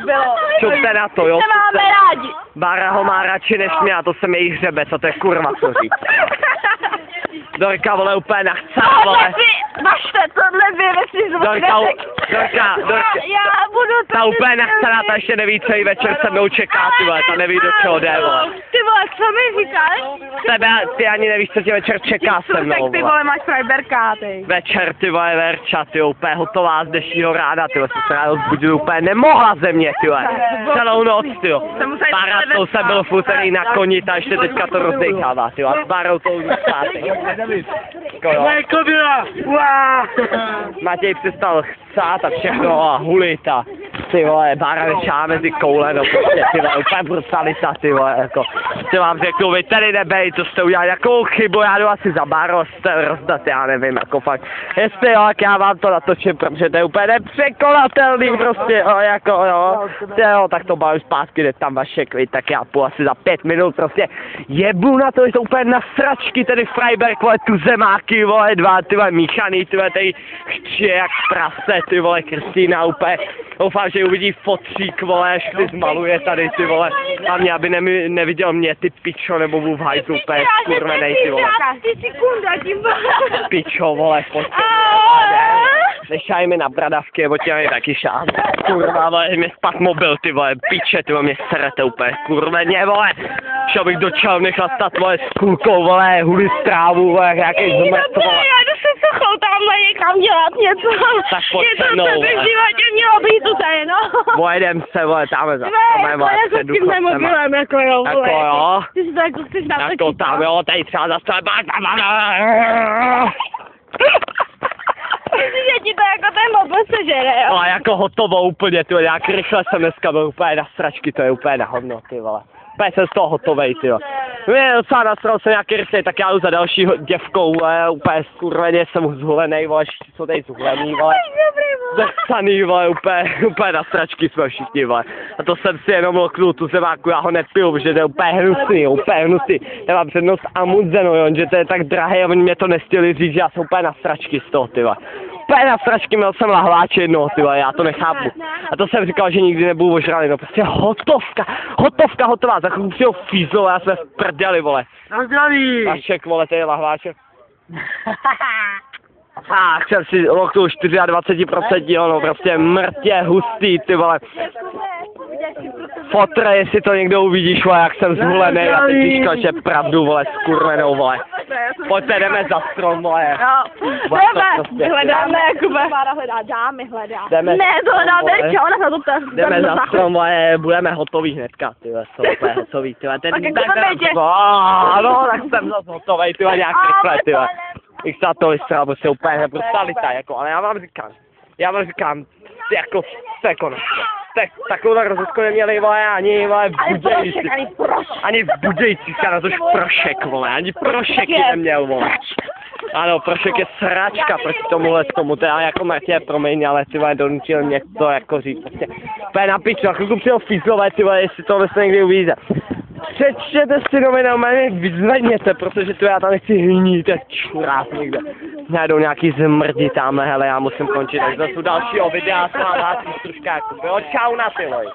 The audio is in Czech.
bylo. Čupte na to, jo. Se máme rádi. Bára ho má radši než mě a to se mi jí hřebe, co to je kurva, co říct. Dorka, vole, úplně nachcá, vole. Vašte, tohle vyvěsí z Dorka, já budu to... ta úplně nachcená, ta ještě neví, celý večer se mnou čeká, ty vole, ta neví, do čeho jde, vole. Ty vole, co mi říkáš? Ty ani nevíš, co tě večer čeká se mnou, Tak ty vole, máš Freiberka, ty. Večer, ty vole, Verča, ty úplně hotová z dnešního rána, ty vole, jsem se ráno zbudil, úplně nemohla ze mě, ty vole. Celou noc, ty jo. Bára s tou jsem byl v úterý na koni, ta ještě teďka to rozdejchává, ty jo, a s Bárou to už ty. Matěj přestal chcát a všechno a hulit a ty vole, Bára nešá mezi koule, no prostě, ty vole, úplně brutalita, ty vole, jako, ty vám řeknu, vy tady nebej, to jste udělali jakou chybu, já jdu asi za Báru, jste rozdat, já nevím, jako fakt, jestli jo, jak já vám to natočím, protože to je úplně nepřekonatelný, prostě, jo, jako, jo, tak to baví zpátky, jde tam vaše klid, tak já půjdu asi za 5 minut, prostě, jebu na to, že to úplně na sračky, tedy Freiberg, vole, tu zemáky, vole, dva, ty vole, míchaný, ty vole, tady chčije jak prase, ty vole, Kristýna, úplně, doufám, že uvidí fotřík, vole, až ty zmaluje tady, ty vole, a mě, aby neviděl mě, ty pičo, nebo mu v hajzu, úplně skurvenej, ty vole. Pičo, vole, pojďte, nešaj mi na bradavky, nebo tě mi taky šát. Kurva, vole, mě spat mobil, ty vole, piče, ty vole, mě serete úplně, kurveně, vole. Šel bych do čelny chlastat, vole, s kulkou, vole, hulit trávu, vole, nějaký zmrt, vole. Já jdu se sochou tamhle někam dělat něco. Tak pojď se mnou, vole. Je to v životě mělo být tutaj, no. Pojedem se, vole, tamhle za vole, s tím nemobilem, jako jo, vole. Jako jo. Ty si to jako chceš natočit. Jako tam, jo, tady třeba zase, Myslím, že ti to jako ten mobil sežere, jo. a jako hotovo úplně, ty vole, jak rychle jsem dneska byl úplně na sračky, to je úplně na hovno, ty vole. Úplně jsem z toho hotovej, ty jo. Mě docela nasral jsem nějaký rychlej, tak já jdu za další děvkou, vole, úplně skurveně jsem zhulenej, vole, všichni jsou tady zhulený, vole. Zechcaný, vole, úplně na sračky jsme všichni, vole. A to jsem si jenom loknul tu zemáku, já ho nepiju, protože to je úplně hnusný. Já mám přednost Amundzenu, jo, že to je tak drahé a oni mě to nestihli říct, že já jsem úplně na sračky z toho, ty vole. Úplně na sračky, měl jsem lahváče jednoho, ty vole, já to nechápu. A to jsem říkal, že nikdy nebudu ožralý, no prostě hotová, za chvíli přijel fízlo, já jsem v prdeli, vole. Na zdraví! Vašek, vole, tady je lahváček. Ach, jsem si loknul 24%, jo, no, prostě mrtě hustý, ty vole. Fotre, jestli to někdo uvidíš, vole, jak jsem zhulenej a ty píško, že pravdu, vole, skurvenou, vole. Pojďte, jdeme za strom, vole. Jdeme, hledáme, Jakube. Bára hledá, dámy hledá. Ne, to hledá Verča, ona se to tam. Jdeme za strom, vole, budeme hotový hnedka, ty vole, jsou úplně hotový, ty vole. Tak jak to nejde? No, tak jsem zase hotovej, ty vole, nějak rychle, ty vole. Ich se to vysral, prostě úplně brutalita, jako, ale já vám říkám, jako, takovou rozhodku neměli, vole, ani, vole, v Budějci. Ani v Budějci, na tož Prošek, vole, ani Prošek ji neměl, vole. Ano, Prošek je sračka proti tomu, teda jako mrtě, promiň, ale ty vole, donutil mě to jako říct, prostě, úplně na piču, na chvilku přijel fízlové, ty vole, jestli tohle se někdy uvidíte. Přečtěte si noviny, mě vyzvedněte, protože tu já tam nechci hnít, jak čurák někde. Najdou nějaký zmrdi tamhle, hele, já musím končit, takže zase dalšího videa s váma, troška jako, jo, čau na ty, loj.